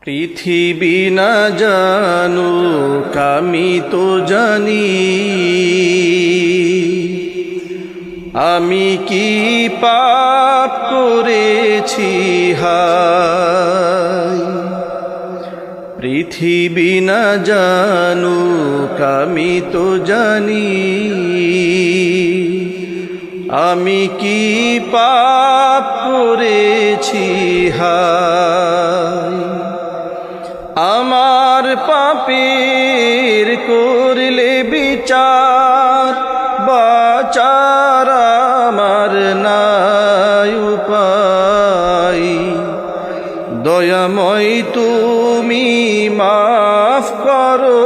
পৃথিবী না জানুক আমি তো জানি, আমি কি পাপ করেছি হায়। পৃথিবী না জানুক আমি তো জানি, আমি কি পাপ করেছি হায়। আমার পাপের করলে বিচার, বাঁচার আমার নাই উপায়। দয়াময় তুমি মাফ করো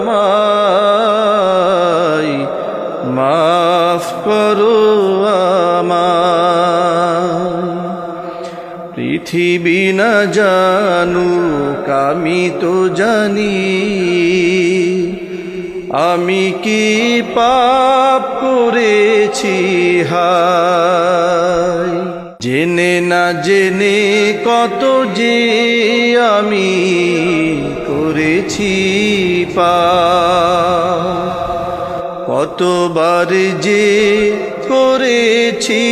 আমায়, মাফ করো আমায়। পৃথিবী না জানুক আমি তো জানি, আমি কি পাপ করেছি হায়। জেনে না জেনে কত যে আমি করেছি পাপ, কতবার যে করেছি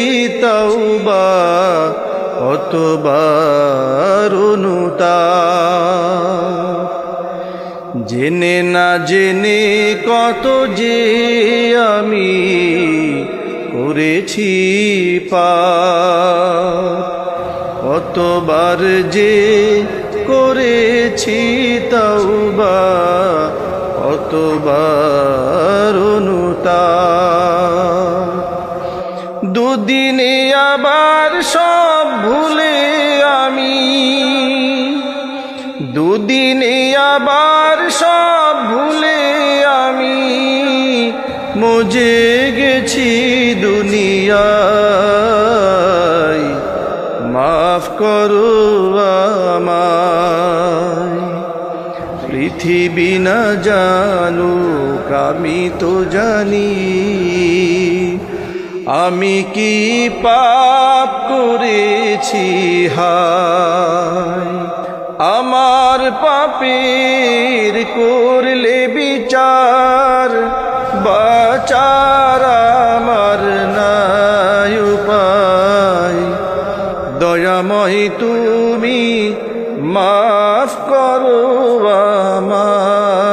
তওবা, কতবার অনুতাপ। জেনে না জেনে কত যে আমি করেছি পাপ, কতবার যে করেছি তওবা, কতবার অনুতাপ। দুদিনে আবার সব ভুলে আমি, দুদিনে আবার সব ভুলে আমি মজে গেছি দুনিয়ায়, মাফ করো আমায়। পৃথিবী না জানুক আমি তো জানি, আমি কি পাপ করেছি হায়। আমার পাপের করলে বিচার, বাঁচার আমার নাই উপায়। দয়াময় তুমি মাফ করো আমায়,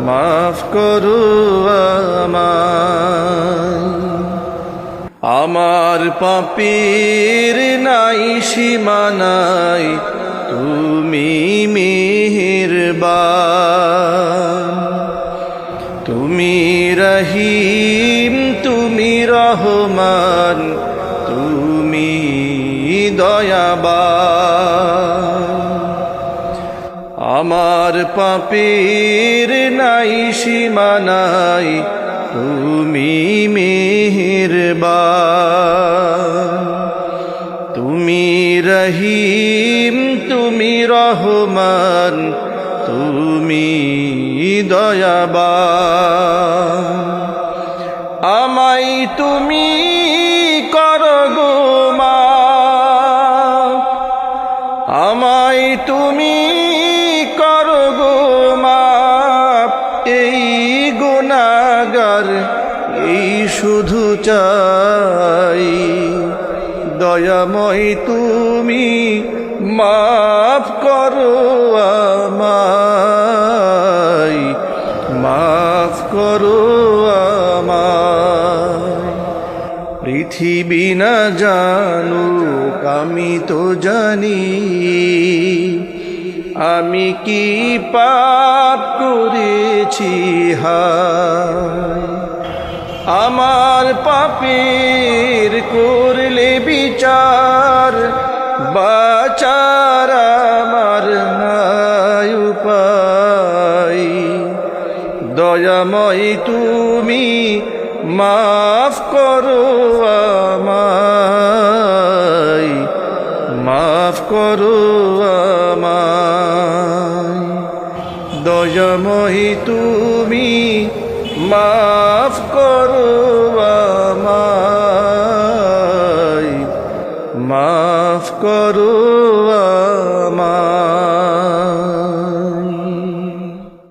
মাফ করো আমায়। আমার পাপের নাই সীমানাই, তুমি মেহেরবান। তুমি রহিম, তুমি রহমান, তুমি দয়াবান। আমার পাপের নাই সীমানাই, তুমি মেহেরবান। তুমি রহিম, তুমি রহমান, তুমি দয়াবান। আমায় তুমি করো গো মাফ, আমায় তুমি করো গো মাফ। এই গুনাহগার এই শুধু চাই, দয়াময় তুমি মাফ করো আমায়, মাফ করো আমায়। পৃথিবী না জানুক আমি তো জানি, আমি কি পাপ করেছি হায়। আমার পাপের করলে বিচার, বাঁচার আমার নাই উপায়। দয়াময় তুমি মাফ করো আমায়, মাফ করো আমায়। দয়াময় তুমি মাফ করো আমায়, মাফ করো